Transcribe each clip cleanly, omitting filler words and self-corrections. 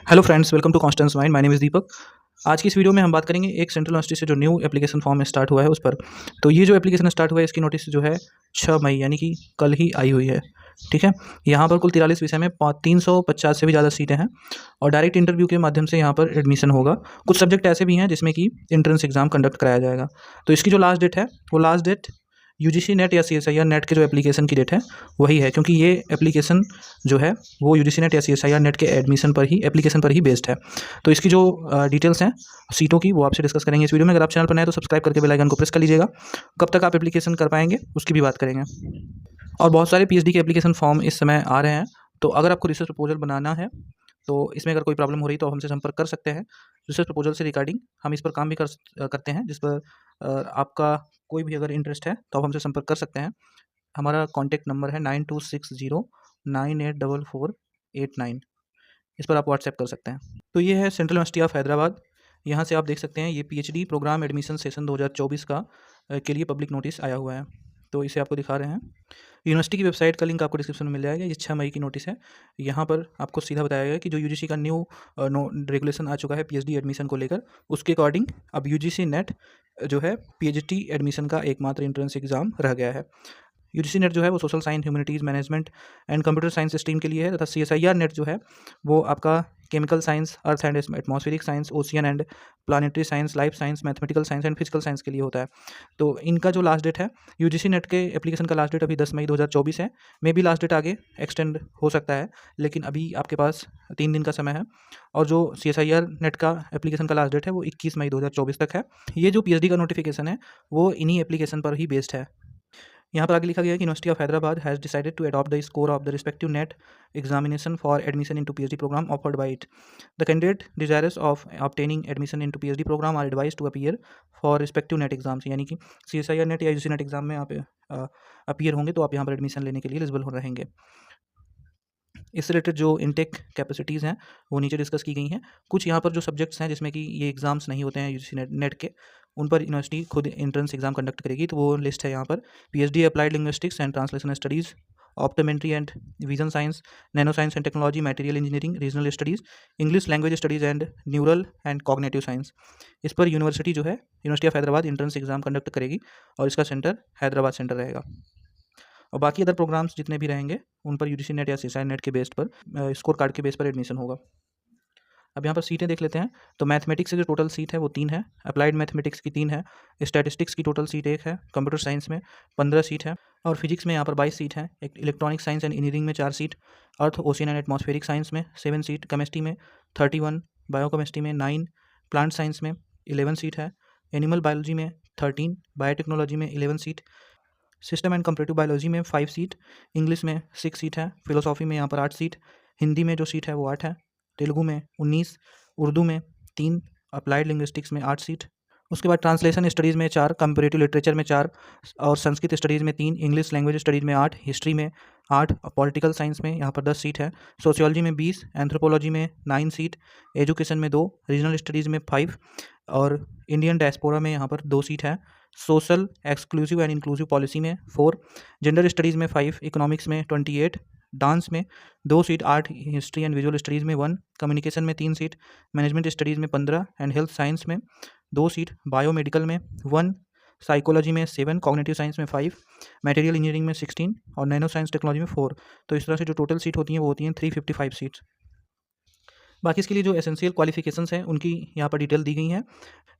Hello friends, welcome to Constance mind. My name is Deepak. आज की इस वीडियो में हम बात करेंगे एक सेंट्रल यूनिवर्सिटी से जो न्यू एप्लीकेशन फॉर्म स्टार्ट हुआ है उस पर। तो ये जो एप्लीकेशन स्टार्ट हुआ है इसकी नोटिस जो है 6 मई यानी कि कल ही आई हुई है। ठीक है। यहाँ पर कुल 43 विषय में 350 से भी ज़्यादा सीटें हैं और डायरेक्ट इंटरव्यू के माध्यम से यहाँ पर एडमिशन होगा। कुछ सब्जेक्ट ऐसे भी हैं जिसमें कि एंट्रेंस एग्जाम कंडक्ट कराया जाएगा। तो इसकी जो लास्ट डेट है वो लास्ट डेट यूजीसी नेट या सीएसआईआर नेट के जो एप्लीकेशन की डेट है वही है, क्योंकि ये एप्लीकेशन जो है वो यूजीसी नेट या सीएसआईआर नेट के एडमिशन पर ही एप्लीकेशन पर ही बेस्ड है। तो इसकी जो डिटेल्स हैं सीटों की वो आपसे डिस्कस करेंगे इस वीडियो में। अगर आप चैनल पर नए हैं तो सब्सक्राइब करके बेल आइकन को प्रेस कर लीजिएगा। कब तक आप एप्लीकेशन कर पाएंगे उसकी भी बात करेंगे। और बहुत सारे पीएचडी के एप्लीकेशन फॉर्म इस समय आ रहे हैं। तो अगर आपको रिसर्च प्रपोजल बनाना है तो इसमें अगर कोई प्रॉब्लम हो रही है तो आप हमसे संपर्क कर सकते हैं। रिसर्च प्रपोजल से रिगार्डिंग हम इस पर काम भी करते हैं, जिस पर आपका कोई भी अगर इंटरेस्ट है तो आप हमसे संपर्क कर सकते हैं। हमारा कॉन्टैक्ट नंबर है 9260984489। इस पर आप व्हाट्सएप कर सकते हैं। तो ये है सेंट्रल यूनिवर्सिटी ऑफ हैदराबाद। यहाँ से आप देख सकते हैं ये पीएचडी प्रोग्राम एडमिशन सेशन 2024 का के लिए पब्लिक नोटिस आया हुआ है। तो इसे आपको दिखा रहे हैं। यूनिवर्सिटी की वेबसाइट का लिंक आपको डिस्क्रिप्शन में मिल जाएगा। ये 6 मई की नोटिस है। यहाँ पर आपको सीधा बताया गया कि जो यूजीसी का न्यू रेगुलेशन आ चुका है पीएचडी एडमिशन को लेकर, उसके अकॉर्डिंग अब यूजीसी नेट जो है पीएचडी एडमिशन का एकमात्र एंट्रेंस एग्जाम रह गया है। यूजीसी नेट जो है वो social science, humanities, management and computer science stream के लिए है, तथा सीएसआईआर नेट जो है वो आपका chemical science, earth and atmospheric science, ocean and planetary science, life science, mathematical science and physical science के लिए होता है। तो इनका जो लास्ट डेट है यूजीसी नेट के एप्लीकेशन का लास्ट डेट अभी 10 मई 2024 है। मे भी लास्ट डेट आगे एक्सटेंड हो सकता है, लेकिन अभी आपके पास 3 दिन का समय है। और जो सीएसआईआर नेट का एप्लीकेशन का लास्ट डेट है वो 21 मई 2024 तक है। ये जो पीएचडी का नोटिफिकेशन है वो इन्हीं एप्लीकेशन पर ही बेस्ड है। यहाँ पर आगे लिखा गया है कि university of Hyderabad has decided to adopt the score of the respective NET examination for admission into PhD programme offered by it. The candidate desirous of obtaining admission into PhD programme are advised to appear for respective NET exams. यानी कि CSIR NET या UG NET exam में आप appear होंगे तो आप यहाँ पर एडमिशन लेने के लिए एलिजिबल हो रहेंगे। इससे रिलेटेड जो इनटेक कैपेसिटीज़ हैं वो नीचे डिस्कस की गई हैं। कुछ यहाँ पर जो सब्जेक्ट्स हैं जिसमें कि ये एग्ज़ाम्स नहीं होते हैं यूजीसी नेट के, उन पर यूनिवर्सिटी खुद एंट्रेंस एग्जाम कंडक्ट करेगी। तो वो लिस्ट है यहाँ पर: PhD applied linguistics and translation studies, optometry and vision science, nano science and technology, material engineering, regional studies, English language studies and neural and cognitive science. इस पर university जो है university of Hyderabad entrance exam conduct करेगी और इसका centre Hyderabad centre रहेगा। और बाकी अदर प्रोग्राम्स जितने भी रहेंगे उन पर यूजीसी नेट या सीएसआईआर नेट के बेस पर स्कोर कार्ड के बेस पर एडमिशन होगा। अब यहाँ पर सीटें देख लेते हैं। तो मैथमेटिक्स से जो टोटल सीट है वो 3 है, अप्लाइड मैथमेटिक्स की 3 है, स्टैटिस्टिक्स की टोटल सीट 1 है, कंप्यूटर साइंस में 15 सीट है और फिजिक्स में यहाँ पर 22 सीट है, एक इलेक्ट्रॉनिक साइंस एंड इंजीनियरिंग में 4 seat, earth ocean and atmospheric science में 7 सीट, केमिस्ट्री में 31, बायोकेमिस्ट्री में 9, प्लांट साइंस में 11 सीट है, एनिमल बायोलॉजी में 13, बायोटेक्नोलॉजी में 11 seat, system and comparative biology में 5 सीट, इंग्लिश में 6 सीट है, फिलोसॉफी में यहाँ पर 8 सीट, हिंदी में जो सीट है वो 8 है, तेलुगु में 19, उर्दू में 3, अप्लाइड लिंग्विस्टिक्स में 8 सीट। उसके बाद ट्रांसलेशन स्टडीज़ में 4, कंपैरेटिव लिटरेचर में 4 और संस्कृत स्टडीज़ में 3, इंग्लिश लैंग्वेज स्टडीज़ में 8, हिस्ट्री में 8, पॉलिटिकल साइंस में यहाँ पर 10 सीट है, सोशियोलॉजी में 20, एंथ्रोपोलॉजी में 9 सीट, एजुकेशन में 2, रीजनल स्टडीज़ में 5 और इंडियन डायस्पोरा में यहाँ पर 2 सीट है, social exclusive and inclusive policy में 4, जेंडर स्टडीज़ में 5, इकोनॉमिक्स में 28, डांस में 2 seat, art history and visual studies में 1, कम्युनिकेशन में 3 सीट, मैनेजमेंट स्टडीज़ में 15 एंड हेल्थ साइंस में 2 सीट, बायोमेडिकल में 1, साइकोलॉजी में 7, कॉग्निटिव साइंस में 5, मटेरियल इंजीनियरिंग में 16 और नैनो साइंस टेक्नोलॉजी में 4। तो इस तरह से जो टोटल सीट होती हैं वो होती हैं 355 सीट्स। बाकी इसके लिए जो एसेंशियल क्वालिफिकेशंस हैं उनकी यहाँ पर डिटेल दी गई हैं।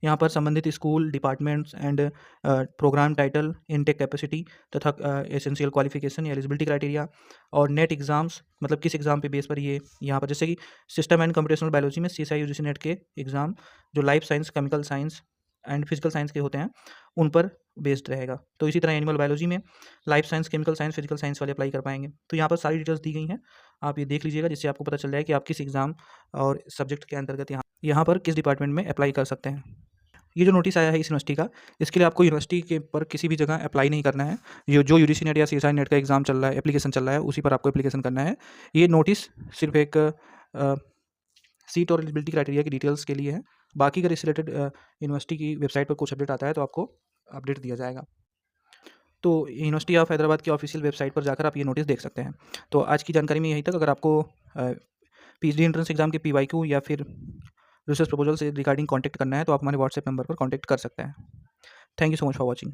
यहाँ पर संबंधित school, departments and programme title, intake capacity तथा एसेंशियल क्वालिफिकेशन या एलिजिबिलिटी क्राइटेरिया और नेट एग्जाम्स, मतलब किस एग्ज़ाम पे बेस पर ये यहाँ पर, जैसे कि सिस्टम एंड कंप्यूटेशनल बायोलॉजी में सीएसआई यूजीसी नेट के एग्ज़ाम जो life science, chemical science and physical science के होते हैं उन पर बेस्ड रहेगा। तो इसी तरह एनिमल बायोलॉजी में life science, chemical science, physical science वाले अप्लाई कर पाएंगे। तो यहाँ पर सारी डिटेल्स दी गई हैं, आप ये देख लीजिएगा जिससे आपको पता चल जाए कि आप किस एग्ज़ाम और सब्जेक्ट के अंतर्गत यहाँ पर किस डिपार्टमेंट में अप्लाई कर सकते हैं। ये जो नोटिस आया है इस यूनिवर्सिटी का, इसके लिए आपको यूनिवर्सिटी के पर किसी भी जगह अप्लाई नहीं करना है। जो यूजीसी नेट या सीएसआई नेट का एग्ज़ाम चल रहा है, एप्लीकेशन चल रहा है, उसी पर आपको एप्लीकेशन करना है। ये नोटिस सिर्फ एक सीट और एलिजिबिलिटी क्राइटेरिया की डिटेल्स के लिए है। बाकी अगर इससे रिलेटेड यूनिवर्सिटी की वेबसाइट पर कुछ अपडेट आता है तो आपको अपडेट दिया जाएगा। तो यूनिवर्सिटी ऑफ हैदराबाद की ऑफिशियल वेबसाइट पर जाकर आप ये नोटिस देख सकते हैं। तो आज की जानकारी में यही तक। अगर आपको पीएचडी एंट्रेंस एग्ज़ाम के पीवाईक्यू या फिर रिसर्च प्रपोजल से रिगार्डिंग कॉन्टैक्ट करना है तो आप हमारे व्हाट्सएप नंबर पर कॉन्टैक्ट कर सकते हैं। Thank you so much for watching.